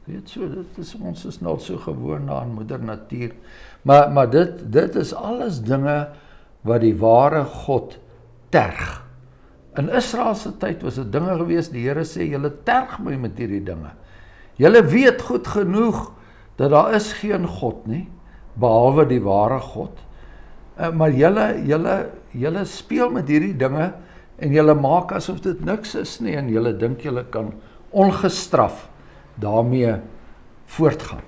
Weet so, ons is nou so gewoon aan moeder natuur. Maar dit is alles dinge wat die ware God terg. In Israel se tyd was dit dinge gewees, die Here sê, julle terg my met hierdie dinge. Julle weet goed genoeg, dat daar is geen God nie, behalwe die ware God. Maar julle speel met hierdie dinge, en julle maak asof dit niks is nie, en julle dink julle kan ongestraf daarmee voortgaan.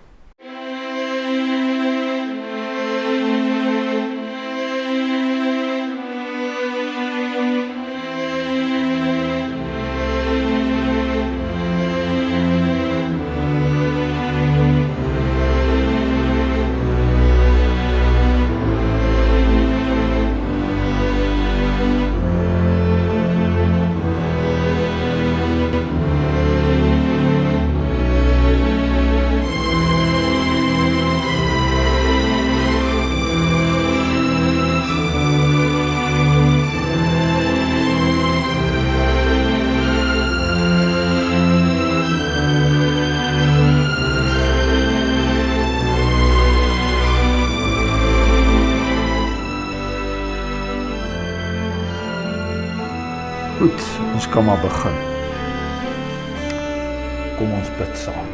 Goed, ons kan maar begin. Kom ons bid saam.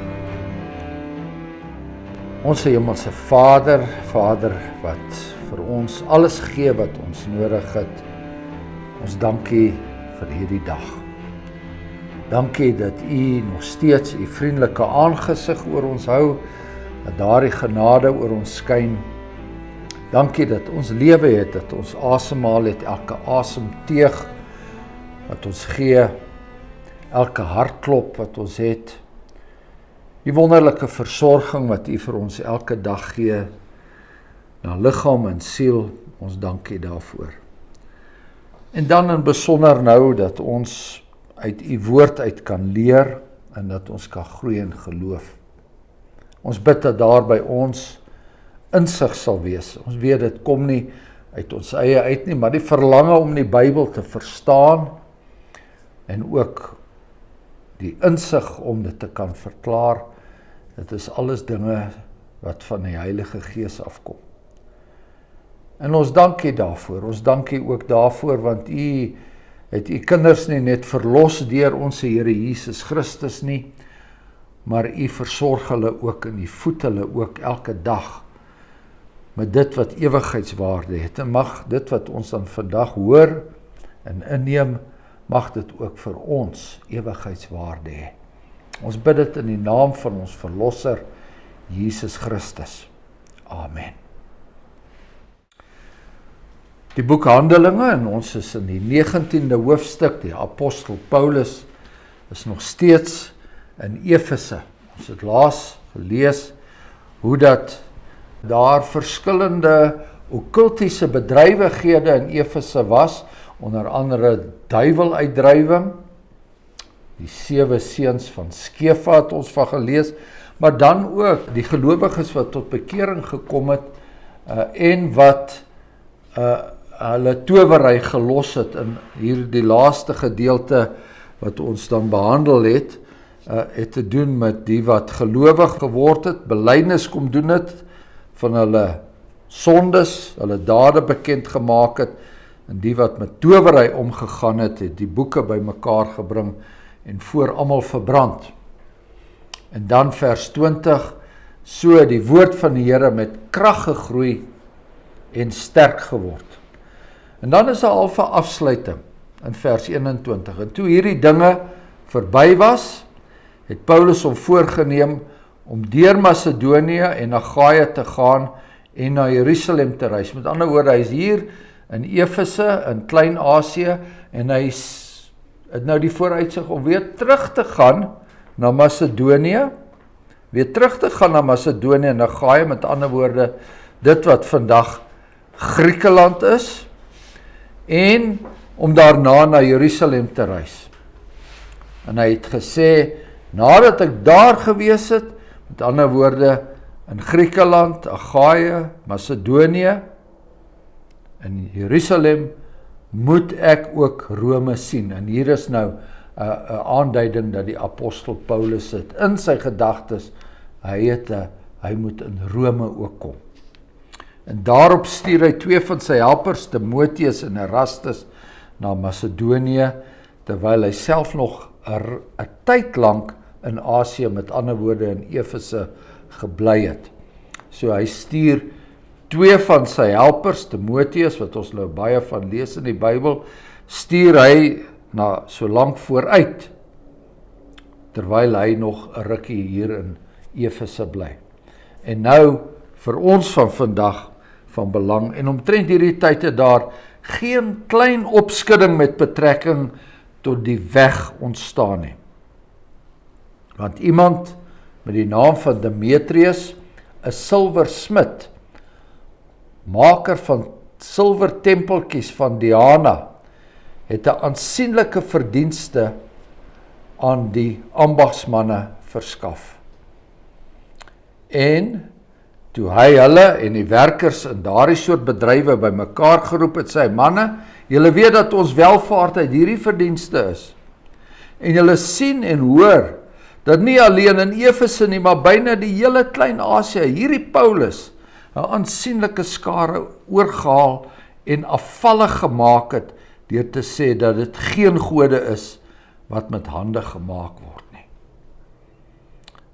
Ons hemelse Vader wat vir ons alles gee wat ons nodig het. Ons dankie vir hierdie dag. Dankie dat U nog steeds U vriendelike aangesig oor ons hou, dat daardie genade oor ons skyn. Dankie dat ons lewe het, dat ons asemhaal het, elke asemteug wat ons gee, elke hartklop wat ons het, die wonderlike versorging wat U vir ons elke dag gee, na liggaam en siel, ons dankie daarvoor. En dan in besonder nou, dat ons uit U woord uit kan leer, en dat ons kan groei in geloof. Ons bid dat daar by ons insig sal wees. Ons weet dit kom nie uit ons eie uit nie, maar die verlange om die Bybel te verstaan, en ook die insig om dit te kan verklaar, dit is alles dinge wat van die Heilige Gees afkom. En ons dankie daarvoor, ons dankie ook daarvoor, want U het U kinders nie net verlos deur ons Here Jesus Christus nie, maar U versorg hulle ook en U voed hulle ook elke dag met dit wat ewigheidswaarde het. En mag dit wat ons dan vandag hoor en inneem, mag dit ook vir ons ewigheidswaarde hê. Ons bid dit in die naam van ons Verlosser, Jesus Christus. Amen. Die boek Handelinge, en ons is in die 19de hoofstuk, die apostel Paulus is nog steeds in Efese. Ons het laas gelees hoe dat daar verskillende okkultiese bedrywighede in Efese was, onder andere duiweluitdrywing, die 7 seuns van Skefa het ons van gelees, maar dan ook die gelowiges wat tot bekering gekom het, en wat hulle towery gelos het, in hierdie laaste gedeelte wat ons dan behandel het te doen met die wat gelowig geword het, belydenis kom doen het, van hulle sondes, hulle dade bekend gemaak het, en die wat met towery omgegaan het, het die boeke bymekaar gebring en voor almal verbrand. En dan vers 20, so die woord van die Here met krag gegroei en sterk geword. En dan is daar al 'n afsluiting in vers 21. En toe hierdie dinge verby was, het Paulus hom voorgenem om deur Macedonië en Agaia te gaan en na Jerusalem te reis. Met ander woorde, hy is hier in Efese, in Klein-Asië, en hy het nou die vooruitsig om weer terug te gaan na Macedonië, en Agaia, met ander woorde, dit wat vandag Griekeland is, en om daarna na Jerusalem te reis. En hy het gesê, nadat ek daar gewees het, met ander woorde, in Griekeland, Agaia, Macedonië, in Jerusalem, moet ek ook Rome sien. En hier is nou aanduiding dat die apostel Paulus het in sy gedagtes, hy moet in Rome ook kom. En daarop stuur hy 2 van sy helpers, Timotheus en Erastus, na Macedonië, terwyl hy self nog 'n tyd lank in Asië, met ander woorde in Efese, gebly het. So hy stuur 2 van sy helpers, Timotheus, wat ons nou baie van lees in die Bybel, stuur hy na so lank vooruit, terwyl hy nog 'n rukkie hier in Efese bly. En nou, vir ons van vandag, van belang, en omtrent hierdie tyd het daar geen klein opskudding met betrekking tot die weg ontstaan nie. Want iemand met die naam van Demetrius, 'n silversmid, maker van silvertempeltjies van Diana, het 'n aansienlike verdienste aan die ambagsmanne verskaf. En toe hy hulle en die werkers in daardie soort bedrywe bymekaar geroep het, sy manne, julle weet dat ons welvaart uit hierdie verdienste is. En julle sien en hoor dat nie alleen in Efese nie, maar byna die hele Klein-Asië, hierdie Paulus 'n aansienlike skare oorgehaal en afvallig gemaak het, deur te sê dat dit geen gode is wat met hande gemaak word nie.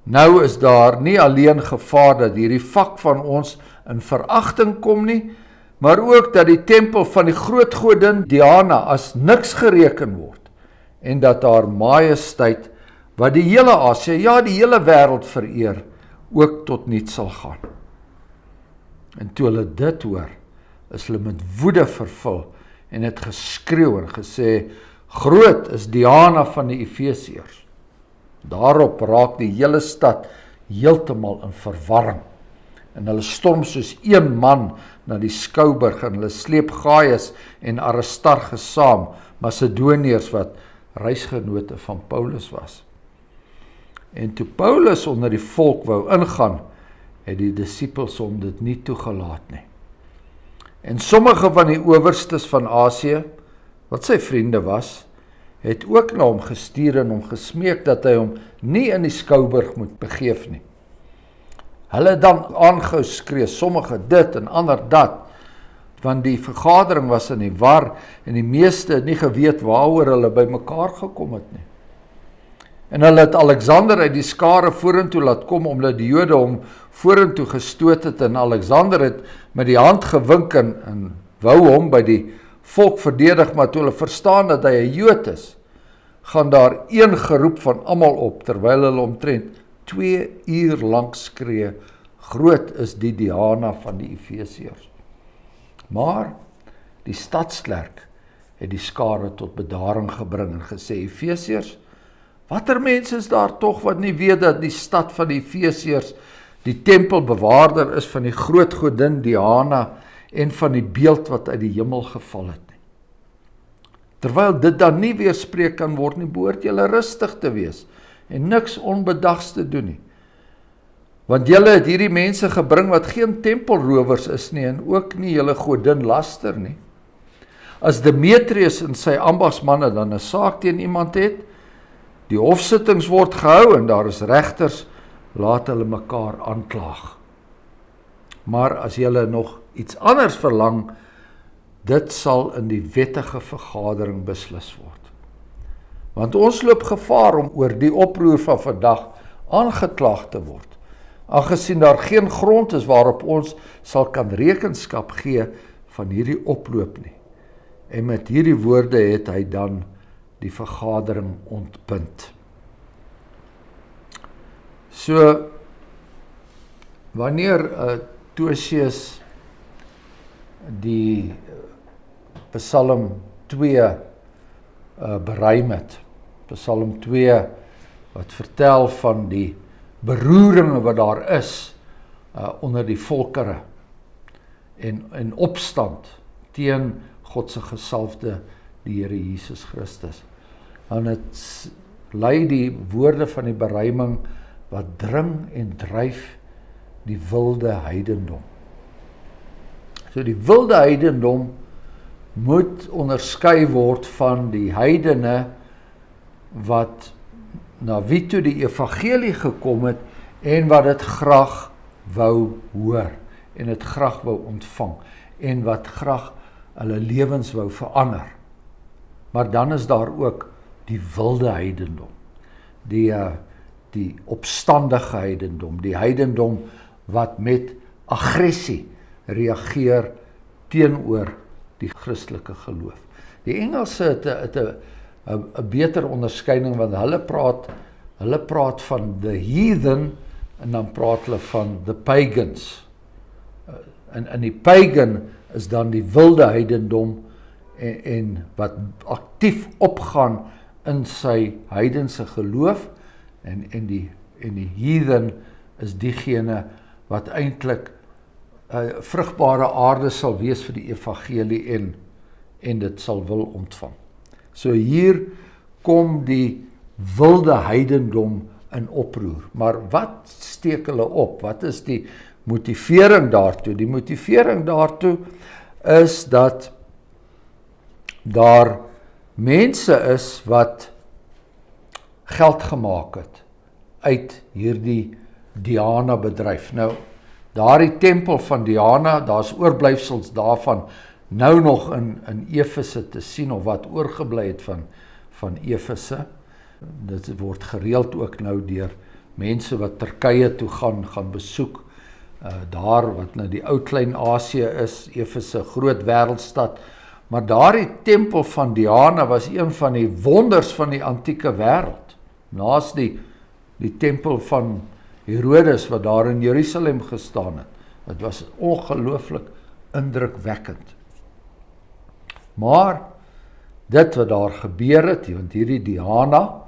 Nou is daar nie alleen gevaar dat hierdie vak van ons in veragting kom nie, maar ook dat die tempel van die groot godin Diana as niks gereken word, en dat haar majesteit, wat die hele Asië, ja die hele wêreld vereer, ook tot niet sal gaan. En toe hulle dit hoor, is hulle met woede vervul, en het geskreeu en gesê, groot is Diana van die Efesiërs. Daarop raak die hele stad heeltemal in verwarring, en hulle storm soos een man na die skouburg, en hulle sleep Gaius en Aristarchus saam, Macedoniërs wat reisgenote van Paulus was. En toe Paulus onder die volk wou ingaan, het die disippels hom dit nie toegelaat nie. En sommige van die owerstes van Asië, wat sy vriende was, het ook na hom gestuur en hom gesmeek dat hy hom nie in die skouburg moet begeef nie. Hulle het dan aangehou skree, sommige dit en ander dat, want die vergadering was in die war en die meeste het nie geweet waaroor hulle by mekaar gekom het nie. En hulle het Alexander uit die skare vorentoe laat kom, omdat die Jode hom vorentoe gestoot het, en Alexander het met die hand gewink en wou hom by die volk verdedig, maar toe hulle verstaan dat hy 'n Jood is, gaan daar een geroep van almal op, terwyl hulle omtrent 2 uur lank skree, groot is die Diana van die Efesiërs. Maar die stadsklerk het die skare tot bedaring gebring en gesê, Efesiërs, watter mense is daar tog wat nie weet dat die stad van die Efesiërs die tempelbewaarder is van die groot godin Diana en van die beeld wat uit die hemel geval het nie. Terwyl dit dan nie weerspreek kan word nie, behoort julle rustig te wees en niks onbedags te doen nie. Want julle het hierdie mense gebring wat geen tempelrowers is nie en ook nie julle godin laster nie. As Demetrius en sy ambagsmanne dan 'n saak teen iemand het, die hofsittings word gehou en daar is regters, laat hulle mekaar aanklaag. Maar as julle nog iets anders verlang, dit sal in die wettige vergadering beslis word. Want ons loop gevaar om oor die oproer van vandag aangeklaag te word, aangesien daar geen grond is waarop ons sal kan rekenskap gee van hierdie oploop nie. En met hierdie woorde het hy dan die vergadering ontbind. So, wanneer Tosius die Psalm 2 beruim het, Psalm 2 wat vertel van die beroeringe wat daar is onder die volkere en opstand teen God se gesalfde, die Here Jesus Christus. En het lei die woorde van die beruiming wat dring en dryf die wilde heidendom. So die wilde heidendom moet onderskei word van die heidene wat na wie toe die evangelie gekom het en wat dit graag wou hoor en dit graag wou ontvang en wat graag hulle lewens wou verander. Maar dan is daar ook die wilde heidendom, die opstandige heidendom, die heidendom wat met aggressie reageer teenoor die Christelike geloof. Die Engelse het 'n beter onderskeiding, want hulle praat van the heathen en dan praat hulle van the pagans. En die pagan is dan die wilde heidendom en wat aktief opgaan in sy heidense geloof en die heathen is diegene wat eintlik vrugbare aarde sal wees vir die evangelie en dit sal wil ontvang. So hier kom die wilde heidendom in oproer. Maar wat steek hulle op? Wat is die motivering daartoe? Die motivering daartoe is dat daar mense is wat geld gemaak het uit hierdie Diana bedryf. Nou, daardie tempel van Diana, daar's oorblyfsels daarvan nou nog in Efese te sien, of wat oorgebly het van Efese. Dit word gereeld ook nou deur mense wat Turkye toe gaan besoek, daar wat nou die ou Klein-Asië is, Efese groot wêreldstad, maar daardie tempel van Diana was een van die wonders van die antieke wêreld, naas die tempel van Herodes wat daar in Jerusalem gestaan het. Dit was ongelooflik indrukwekkend. Maar dit wat daar gebeur het, want hierdie Diana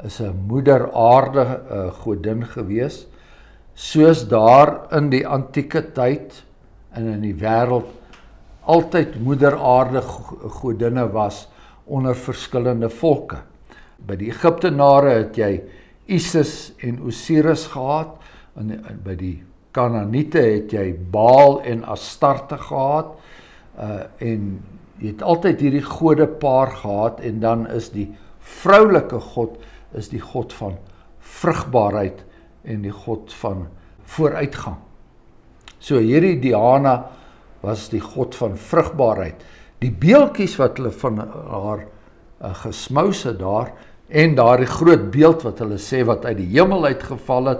is 'n moeder aarde godin gewees, soos daar in die antieke tyd en in die wêreld altyd moeder aarde godinne was onder verskillende volke. By die Egiptenare het jy Isis en Osiris gehad, en by die Kanaaniete het jy Baal en Astarte gehad, en jy het altyd hierdie godepaar gehad, en dan is die vroulike god, is die god van vrugbaarheid en die god van vooruitgang. So hierdie Diana was die god van vrugbaarheid. Die beeldjies wat hulle van haar gesmous het daar, en daardie groot beeld wat hulle sê wat uit die hemel uitgeval het,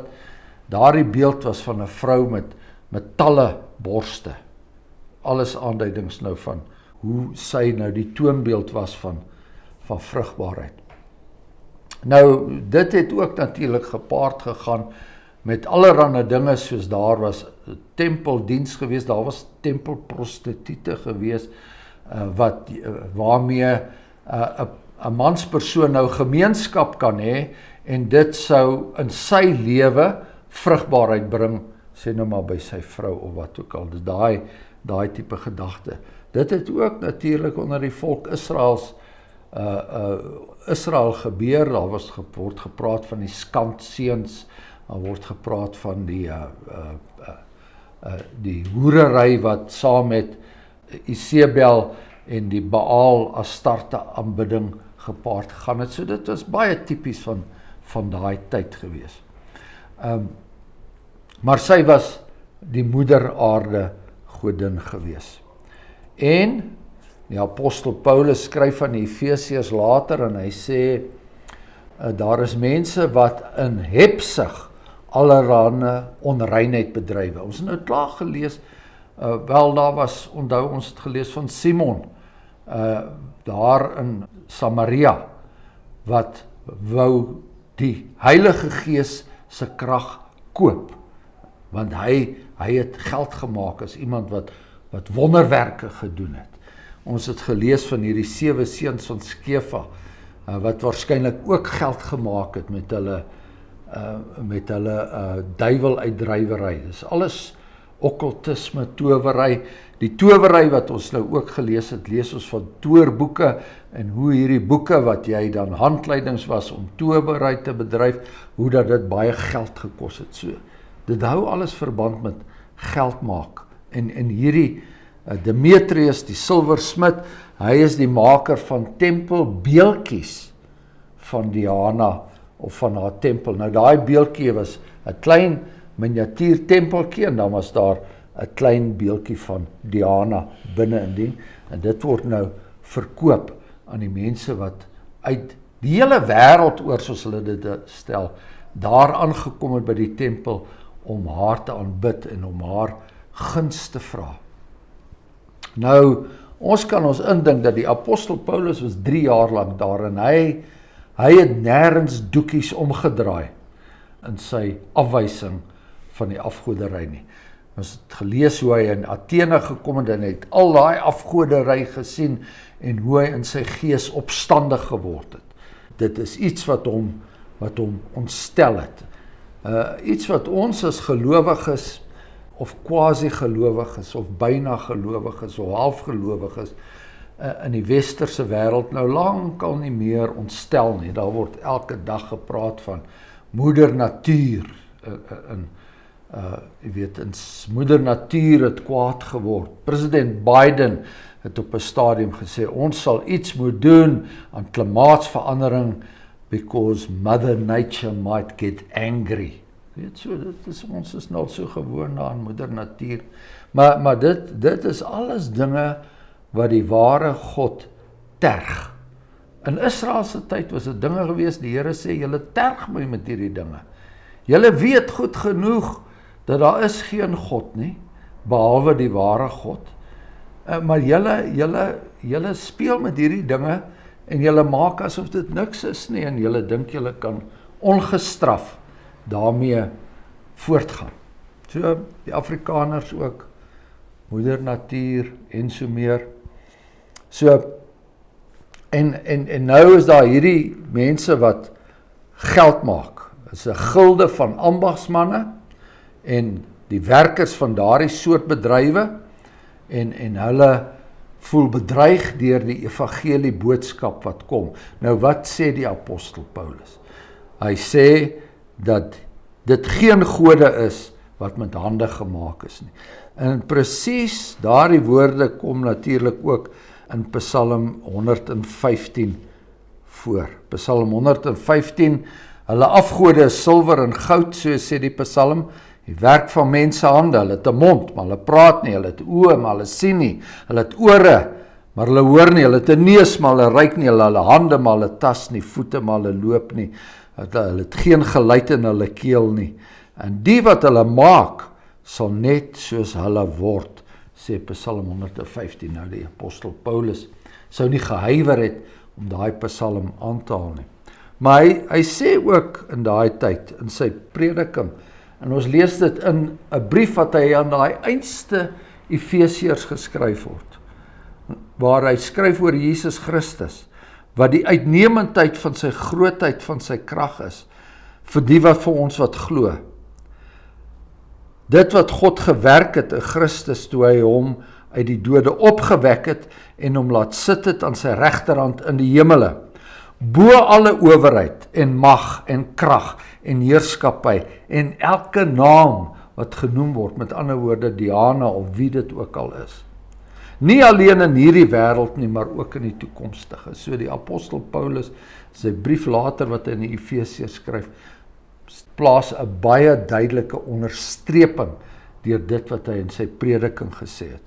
daardie beeld was van 'n vrou met talle borste. Alles aanduidings nou van hoe sy nou die toonbeeld was van vrugbaarheid. Nou, dit het ook natuurlik gepaard gegaan met allerlei dinge, soos daar was tempeldiens gewees, daar was tempelprostituie gewees, waarmee 'n manspersoon nou gemeenskap kan hê, en dit sou in sy lewe vrugbaarheid bring, sê nou maar by sy vrou of wat ook al. Dis daai tipe gedagte. Dit het ook natuurlik onder die volk Israel gebeur. Daar word gepraat van die skandseuns, daar word gepraat van die hoerery wat saam met Isebel en die Baal Astarte aanbidding gepaard gegaan het. So dit was baie tipies van daai tyd gewees. Maar sy was die moeder aarde godin gewees. En die apostel Paulus skryf aan die Efesiërs later en hy sê, daar is mense wat in hebsug allerhande onreinheid bedrywe. Ons het nou klaar gelees, daar was, onthou ons het gelees van Simon, daar in Samaria, wat wou die Heilige Gees se krag koop, want hy het geld gemaak as iemand wat wonderwerke gedoen het. Ons het gelees van hierdie 7 seuns van Skefa, wat waarskynlik ook geld gemaak het met hulle duiweluitdrywery. Dis alles okkultisme, towery. Die towery wat ons nou ook gelees het, lees ons van toorboeke en hoe hierdie boeke wat jy dan handleidings was om towery te bedryf, hoe dat dit baie geld gekos het. So, dit hou alles verband met geld maak. En hierdie Demetrius, die silversmid, hy is die maker van tempelbeeldjies van Diana of van haar tempel. Nou daai beeldjie was 'n klein miniatuur tempeltjie en dan was daar 'n klein beeldjie van Diana binne in dien en dit word nou verkoop aan die mense wat uit die hele wêreld oor, soos hulle dit stel, daar aangekom het by die tempel om haar te aanbid en om haar guns te vra. Nou, ons kan ons indink dat die apostel Paulus was 3 jaar lank daar en hy het nêrens doekies omgedraai in sy afwysing van die afgoderry nie. Ons het gelees hoe hy in Athene gekom het en het al daai afgoderry gesien en hoe hy in sy gees opstandig geword het. Dit is iets wat hom ontstel het. Iets wat ons as gelowiges of quasi-gelowiges of byna gelowiges of halfgelowiges in die westerse wêreld nou lankal nie meer ontstel nie. Daar word elke dag gepraat van moeder natuur. Jy weet, moeder natuur het kwaad geword. President Biden het op 'n stadium gesê, ons sal iets moet doen aan klimaatsverandering because Mother Nature might get angry. Weet so, ons is nou so gewoon aan moeder natuur. Maar dit is alles dinge wat die ware God terg. In Israel se tyd was dit dinge gewees, die Here sê, julle terg my met hierdie dinge. Julle weet goed genoeg dat daar is geen God nie, behalwe die ware God. Maar julle speel met hierdie dinge en julle maak asof dit niks is nie en julle dink julle kan ongestraf daarmee voortgaan. So die Afrikaners ook, moeder natuur en so meer. So en nou is daar hierdie mense wat geld maak. Dit is 'n gilde van ambagsmanne en die werkers van daardie soort bedrywe en hulle voel bedreig deur die evangelie boodskap wat kom. Nou wat sê die apostel Paulus? Hy sê dat dit geen gode is wat met hande gemaak is nie. En presies daardie woorde kom natuurlik ook in Psalm 115 voor. Psalm 115, hulle afgode is silwer en goud, so sê die Psalm, die werk van mense hande, hulle het 'n mond, maar hulle praat nie, hulle het oë, maar hulle sien nie, hulle het ore, maar hulle hoor nie, hulle het 'n neus, maar hulle ruik nie, hulle hande, maar hulle tas nie, voete, maar hulle loop nie, hulle het geen geluid in hulle keel nie, en die wat hulle maak, sal net soos hulle word, sê Psalm 115, nou die apostel Paulus, sou nie gehuiwer het om daai Psalm aan te haal nie. Maar hy sê ook in daai tyd, in sy prediking, en ons lees dit in 'n brief wat hy aan daai einste Efesiërs geskryf word, waar hy skryf oor Jesus Christus, wat die uitnemendheid van sy grootheid van sy krag is, vir die wat vir ons wat glo. Dit wat God gewerk het in Christus toe hy hom uit die dode opgewek het en hom laat sit het aan sy regterhand in die hemele, bo alle owerheid en mag en krag en heerskappy en elke naam wat genoem word, met ander woorde Diana of wie dit ook al is. Nie alleen in hierdie wêreld nie, maar ook in die toekomstige. So die apostel Paulus, sy brief later wat hy in die Efesiërs skryf, plaas 'n baie duidelike onderstreping deur dit wat hy in sy prediking gesê het.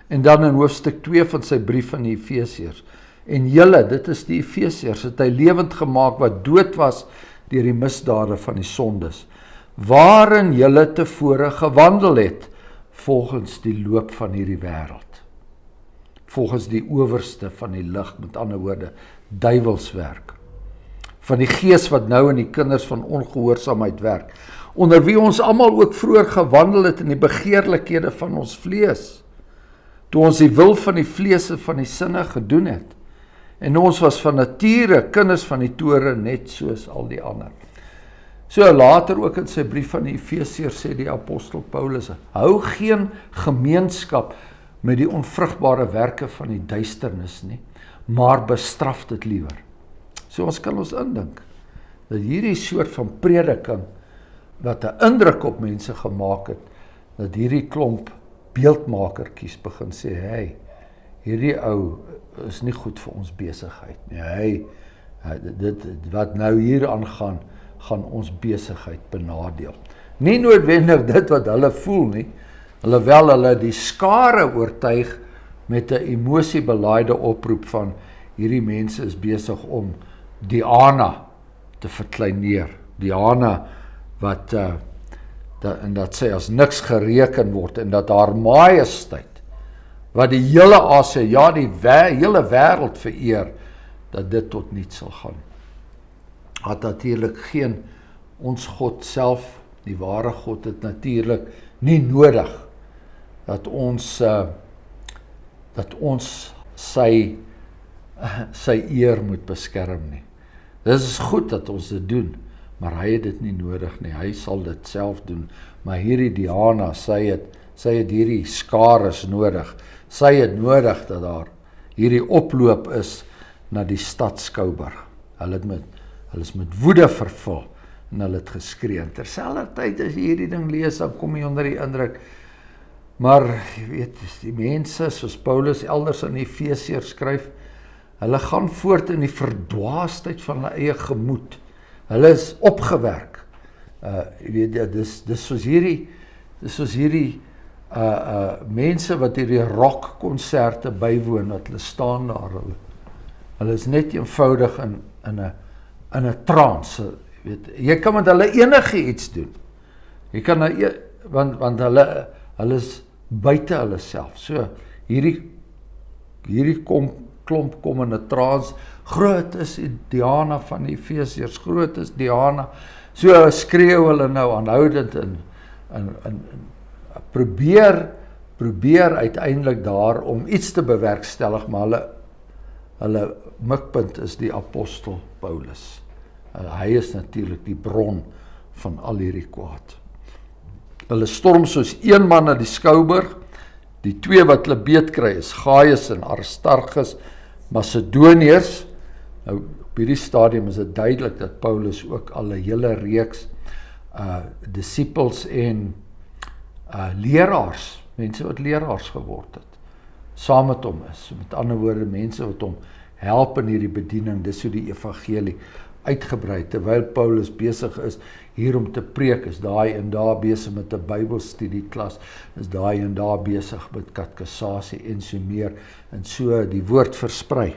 En dan in hoofstuk 2 van sy brief aan die Efesiërs, en julle, dit is die Efesiërs, het hy lewend gemaak wat dood was deur die misdade van die sondes, waarin julle tevore gewandel het, volgens die loop van hierdie wêreld, volgens die owerste van die lig, met ander woorde, duiwelswerk, van die gees wat nou in die kinders van ongehoorsaamheid werk, onder wie ons almal ook vroeër gewandel het in die begeerlikhede van ons vlees, toe ons die wil van die vlees en van die sinne gedoen het, en ons was van nature kinders van die tore, net soos al die ander. So later ook in sy brief van die Efesiërs sê die apostel Paulus, hou geen gemeenskap met die onvrugbare werke van die duisternis nie, maar bestraf dit liewer. So ons kan ons indink, dat hierdie soort van prediking, wat 'n indruk op mense gemaak het, dat hierdie klomp beeldmakertjies begin sê, hey, hierdie ou is nie goed vir ons besigheid nie, Dit wat nou hier aangaan, gaan ons besigheid benadeel. Nie noodwendig dit wat hulle voel nie, alhoewel hulle die skare oortuig met 'n emosiebelaaide oproep van hierdie mense is besig om Diana te verkleineer. Diana wat en dat sy as niks gereken word en dat haar majesteit wat die hele Asië, ja die hele wêreld vereer, dat dit tot niets sal gaan. Had natuurlik geen, ons God self, die ware God het natuurlik nie nodig dat ons sy eer moet beskerm nie. Dit is goed dat ons dit doen, maar hy het dit nie nodig nie, hy sal dit self doen, maar hierdie Diana, sy het hierdie skares nodig, sy het nodig dat daar hierdie oploop is na die stad Skouberg. Hulle is met woede vervul en hulle het geskree. Terselfdertyd as jy hierdie ding lees, dan kom jy onder die indruk. Maar jy weet, die mense soos Paulus elders in Efesiërs skryf, hulle gaan voort in die verdwaasheid van hulle eie gemoed. Hulle is opgewerk. Jy weet, dis soos hierdie mense wat hierdie rockkonserte bywoon, wat hulle staan daar, hulle is net eenvoudig in 'n trance. Jy kan met hulle enige iets doen. Jy kan want hulle is buite hulle self. So hierdie klomp kom in 'n trance. Groot is die Diana van die Efesiërs, groot is Diana. So skreeu hulle nou aanhoudend en probeer uiteindelik daar om iets te bewerkstellig, maar hulle mikpunt is die apostel Paulus. Hy is natuurlik die bron van al hierdie kwaad. Hulle storm soos een man na die Skouberg. Die twee wat hulle beet kry is Gaius en Aristarchus, Macedoniërs. Nou op hierdie stadium is dit duidelik dat Paulus ook al 'n hele reeks disippels en leraars, mense wat leraars geword het, saam met hom is. Met ander woorde, mense wat hom help in hierdie bediening, dis hoe die evangelie uitgebrei, terwyl Paulus besig is hier om te preek, is daai en daar besig met 'n Bybelstudieklas, is daai en daar besig met katekisasie en so meer, en so die woord versprei.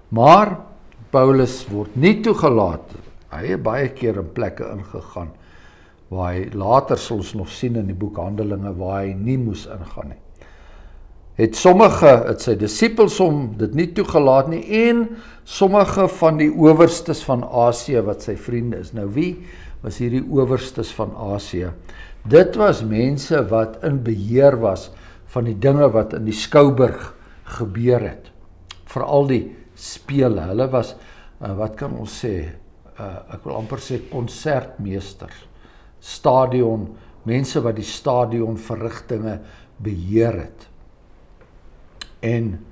Maar Paulus word nie toegelaat. Hy het baie keer in plekke ingegaan waar hy later sal ons nog sien in die boek Handelinge waar hy nie moes ingaan nie. Het sy disippels hom dit nie toegelaat nie, en sommige van die owerstes van Asië wat sy vriende is. Nou wie was hierdie owerstes van Asië? Dit was mense wat in beheer was van die dinge wat in die Skouberg gebeur het. Veral die spele. Hulle was, wat kan ons sê, ek wil amper sê konsertmeesters, stadion, mense wat die stadion verrigtinge beheer het. En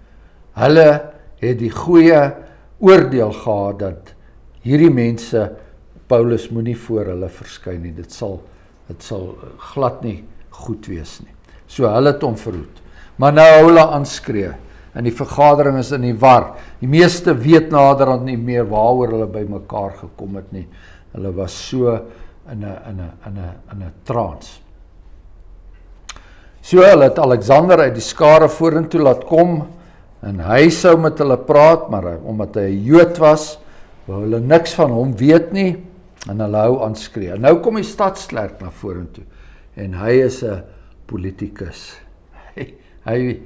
hulle het die goeie oordeel gehad dat hierdie mense, Paulus moenie voor hulle verskyn nie, dit sal glad nie goed wees nie. So hulle het hom verhoed. Maar nou hou hulle aanskree, en die vergadering is in die war. Die meeste weet naderhand nie meer waaroor hulle by mekaar gekom het nie. Hulle was so in 'n trance. So hulle het Alexander uit die skare vorentoe laat kom, en hy sou met hulle praat, maar omdat hy 'n Jood was, wou hulle niks van hom weet nie, en hulle hou aanskree. En nou kom die stadsklerk na vorentoe, en hy is 'n politikus. Hy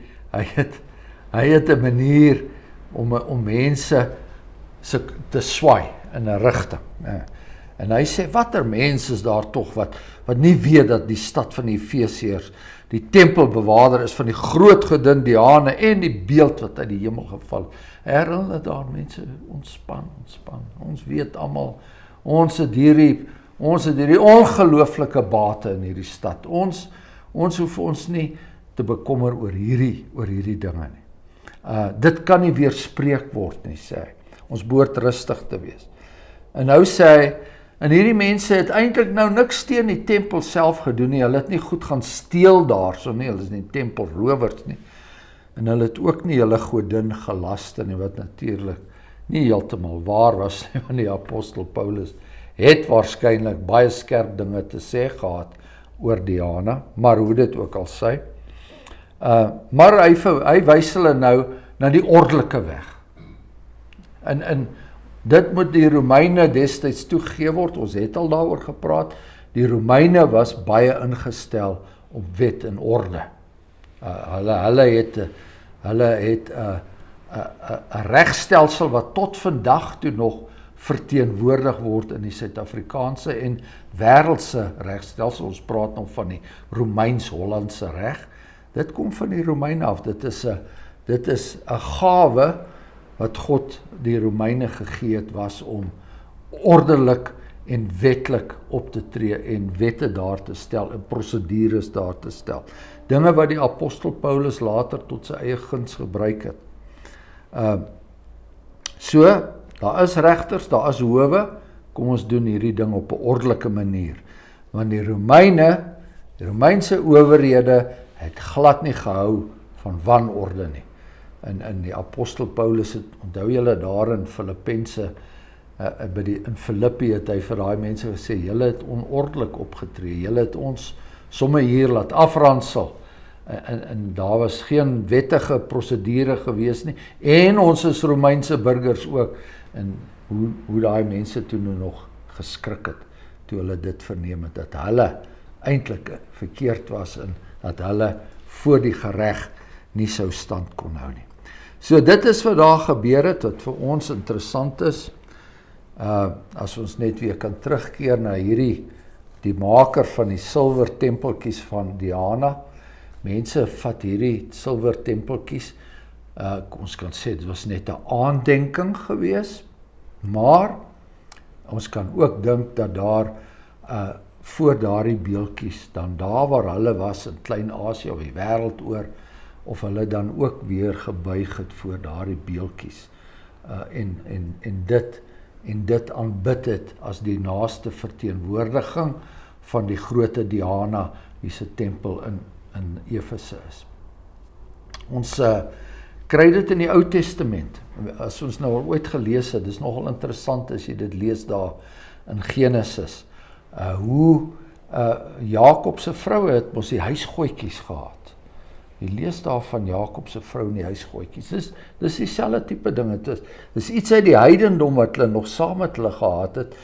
het 'n manier om mense te swaai in 'n rigting. En hy sê, watter mense is daar tog wat nie weet dat die stad van die Efesiërs die tempelbewaarder is van die groot godin Diana en die beeld wat uit die hemel geval. Herinner daar mense, ontspan. Ons weet almal, ons het hierdie ongelooflike bate in hierdie stad. Ons hoef ons nie te bekommer oor hierdie dinge nie. Dit kan nie weerspreek word nie, sê hy. Ons behoort rustig te wees. En nou sê hy, en hierdie mense het eintlik nou niks teen die tempel self gedoen nie, hulle het nie goed gaan steel daarso nie, hulle is nie tempelrowers nie, en hulle het ook nie hulle godin gelaster nie, wat natuurlik nie heeltemal waar was nie, want die apostel Paulus het waarskynlik baie skerp dinge te sê gehad oor Diana, maar hoe dit ook al sê. Maar hy wys hulle nou na die ordelike weg. En dit moet die Romeine destyds toegegee word, ons het al daaroor gepraat, die Romeine was baie ingestel op wet en orde. Hulle het 'n regstelsel wat tot vandag toe nog verteenwoordig word in die Suid-Afrikaanse en wêreldse regstelsel. Ons praat nog van die Romeins-Hollandse reg. Dit kom van die Romeine af. Dit is 'n gawe wat God die Romeine gegee het, was om ordelik en wetlik op te tree en wette daar te stel en prosedures daar te stel. Dinge wat die apostel Paulus later tot sy eie guns gebruik het. So, daar is regters, daar is howe, kom ons doen hierdie ding op 'n ordelike manier. Want die Romeinse owerhede het glad nie gehou van wanorde nie. En die apostel Paulus het, onthou julle daar in Filippense, in Filippi het hy vir daai mense gesê, julle het onordelik opgetree, julle het ons somme hier laat afransel, en daar was geen wettige prosedure gewees nie, en ons is Romeinse burgers ook, en hoe daai mense toe nou nog geskrik het, toe hulle dit verneem het, dat hulle eintlik verkeerd was, en dat hulle voor die gereg nie sou stand kon hou nie. So dit is wat daar gebeur het, wat vir ons interessant is, as ons net weer kan terugkeer na die maker van die silwer tempeltjies van Diana. Mense vat hierdie silwer tempeltjies, ons kan sê, dit was net 'n aandenking gewees, maar ons kan ook dink dat daar voor daardie beeldjies, dan daar waar hulle was in Klein-Asië of die wêreld oor, of hulle dan ook weer gebuig het voor daardie beeldjies, en dit aanbid het as die naaste verteenwoordiging van die groote Diana, wie se tempel in Efese is. Ons kry dit in die Ou Testament, as ons nou al ooit gelees het, dis nogal interessant as jy dit lees daar in Genesis, hoe Jakob se vrou het mos die huisgoetjies gehad. Jy lees daar van Jakob se vrou en die huisgoetjies. Dis dieselfde tipe ding. Dis iets uit die heidendom wat hulle nog saam met hulle gehad het,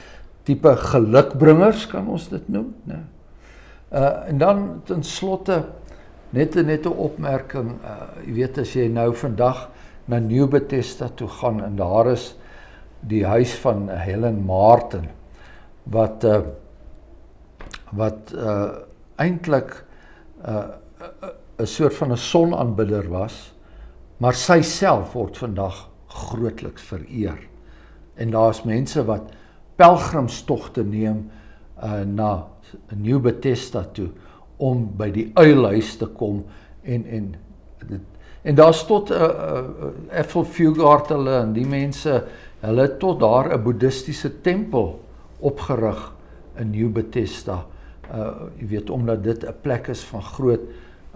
tipe gelukbringers kan ons dit noem, né? En dan ten slotte net 'n opmerking, jy weet as jy nou vandag na New Bethesda toe gaan, en daar is die huis van Helen Martin, wat eintlik 'n soort van 'n sonaanbidder was, maar sy self word vandag grootliks vereer. En daar's mense wat pelgrimstogte neem na New Bethesda toe, om by die uilhuis te kom, en daar's tot Ethel Fugard hulle, en die mense, hulle het tot daar 'n boeddhistiese tempel opgerig in New Bethesda, jy weet, omdat dit 'n plek is van groot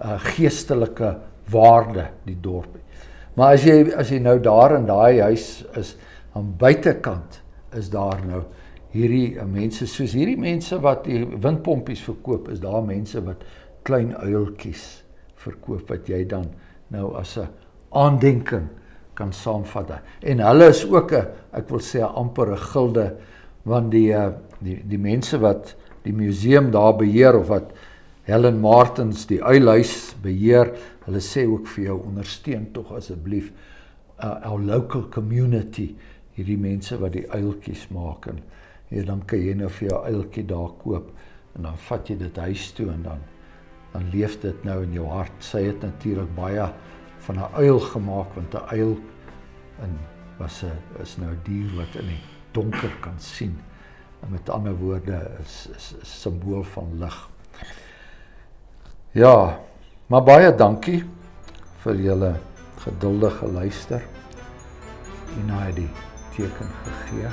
geestelike waarde, die dorp. Maar as jy nou daar in daai huis is, aan buitekant is daar nou hierdie mense, soos hierdie mense wat die windpompies verkoop, is daar mense wat klein uiltjies verkoop, wat jy dan nou as 'n aandenking kan saamvat. En hulle is ook ek wil sê, amper 'n gilde, want die mense wat die museum daar beheer, of wat Helen Martins die uilhuis beheer, hulle sê ook vir jou, ondersteun tog asseblief our local community, hierdie mense wat die uiltjies maak, en dan kan jy nou vir jou uiltjie daar koop, en dan vat jy dit huis toe, en dan leef dit nou in jou hart. Sy het natuurlik baie van 'n uil gemaak, want 'n uil is nou 'n dier wat in die donker kan sien, en met ander woorde is 'n simbool van lig. Ja, maar baie dankie vir julle geduldige luister. En hy het die teken gegee.